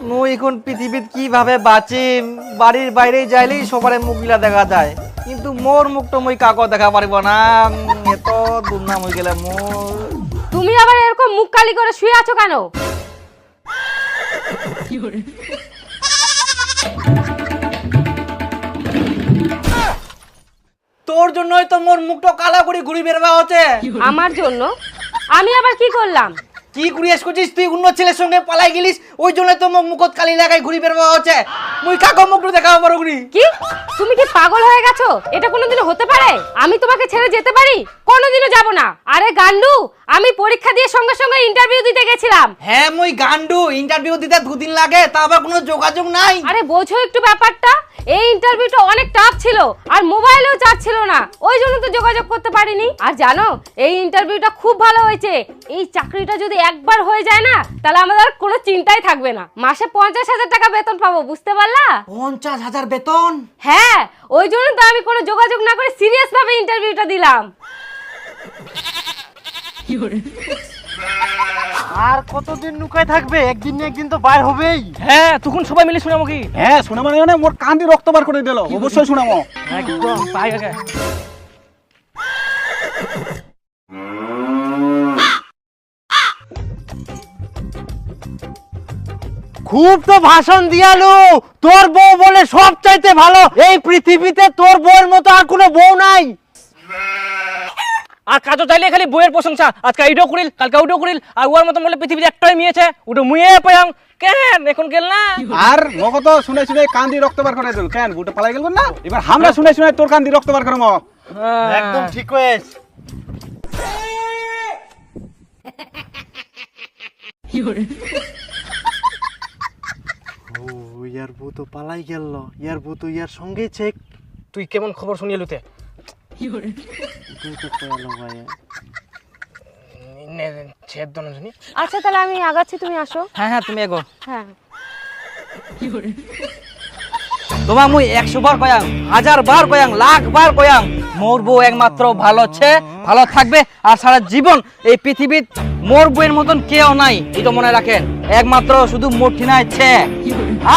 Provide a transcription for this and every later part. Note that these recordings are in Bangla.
মুই এখন পৃথিবীত কিভাবে বাঁচিম? বাড়ির বাইরে যাইলেই সবারে মুখগুলা দেখা যায়, কিন্তু মোর মুখটা মুই কাকো দেখা পারিব না। এত দুর্নাম হয়ে গেলে মোর। তুমি আবার এরকম মুখ কালি করে শুয়ে আছো কেন? তোর জন্যই তো মোর মুখটা কালা করে ঘুরি বেরবা হচ্ছে। আমার জন্য? আমি আবার কি করলাম? কি করিয়াস করছিস তুই? অন্য ছেলের সঙ্গে পালাই গেলিস, ওই জন্য তো মুখ মুখত কালি লাগাই ঘুরি বেরবা হচ্ছে। মুই কাকো মুখটা দেখাবো পারো ঘুরি। কি তুমি কি পাগল হয়ে গেছো? এটা কোনোদিনও হতে পারে? আমি তোমাকে ছেড়ে যেতে পারি? কোনোদিনও যাব না। আরে গান্ডু, আমি পরীক্ষা দিয়ে সঙ্গে সঙ্গে ইন্টারভিউ দিতে গেছিলাম। হ্যাঁ মুই গান্ডু, ইন্টারভিউ দিতে 2 দিন লাগে, তা আবার কোনো যোগাযোগ নাই। আরে বোঝো একটু ব্যাপারটা। এই ইন্টারভিউটা অনেক টাফ ছিল আর মোবাইলেও চার্জ ছিল না, ওই জন্য তো যোগাযোগ করতে পারিনি। আর জানো, এই ইন্টারভিউটা খুব ভালো হয়েছে। এই চাকরিটা যদি একবার হয়ে যায় না, তাহলে আমাদের আর কোনো চিন্তাই থাকবে না। মাসে 50,000 টাকা বেতন পাবো, বুঝতে পারলা? 50,000 বেতন? হ্যাঁ, ওই জন্য তো আমি কোনো যোগাযোগ না করে সিরিয়াস ভাবে ইন্টারভিউটা দিলাম। আর কতদিন লুকায় থাকবে? একদিন না একদিন তো বাইর হবেই। হ্যাঁ, তখন সবাই মিলে শুনামো কি? হ্যাঁ, শোনাবো না, মোর কান দিয়ে রক্ত বার করে দিল, অবশ্যই শোনাবো। একদম পাই আগে। খুব তো ভাষণ দিয়ালু, তোর বউ বলে সব চাইতে ভালো। এই পৃথিবীতে তোর বউয়ের মতো আর কোনো বউ নাই। আর কাজও চাইলে খালি বইয়ের প্রশংসা, আজকে এইটাও করিল, কালকে ওইটাও করিল, আর ওর মতন বলে পৃথিবীতে একটাই মেয়েছে, ওটা মুয়ে পাইয়াং। কেন এখন গেল না? আর মগো তো শুনে শুনে কান দিয়ে রক্ত বার করে দিল। কেন বুটা পালাই গেল না? এবার আমরা শুনে শুনে তোর কান দিয়ে রক্ত বার করবো। একদম ঠিক হয়েছ। ইয়ার বউ তো পালাই গেল, ইয়ার বউ তো ইয়ার সঙ্গে চেক। তুই কেমন খবর শুনিয়ে লুতে? আচ্ছা তাহলে আমি আগাচ্ছি, তুমি আসো। হ্যাঁ হ্যাঁ, তুমি এগো। হ্যাঁ, তোমার মুই 100 বার কয়াং, 1000 বার কয়াং, লাখ বার কয়াং, মোর বউ একমাত্র ভালো ছে, ভালো থাকবে। আর সারা জীবন এই পৃথিবীত মোর বউয়ের মতন কেউ নাই, এটা মনে রাখেন। একমাত্র শুধু মোর ঠিনাই ছে।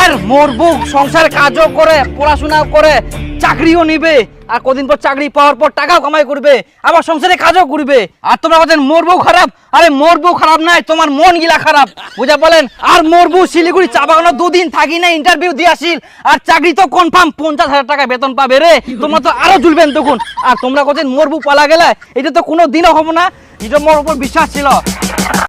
আর মোর বউ সংসার কাজও করে, পড়াশোনাও করে, চাকরিও নিবে, আর কদিন পর চাকরি পাওয়ার পর টাকাও কামাই করবে, আবার সংসারে কাজও করবে। আর তোমরা বলেন মোর বউ খারাপ। আরে মোর বউ খারাপ নাই, তোমার মন গিলা খারাপ, বুঝা বলেন। আর মোর বউ শিলিগুড়ি চা বাগানো 2 দিন থাকি না, ইন্টারভিউ দিয়ে আসিল, আর চাকরি তো কনফার্ম 50,000 টাকা বেতন পাবে রে। তোমরা তো আরো ঝুলবেন তখন। আর তোমরা বলছেন মোর বউ পালা গেলে, এটা তো কোনো দিনও হবো না। এটা মোর উপর বিশ্বাস ছিল।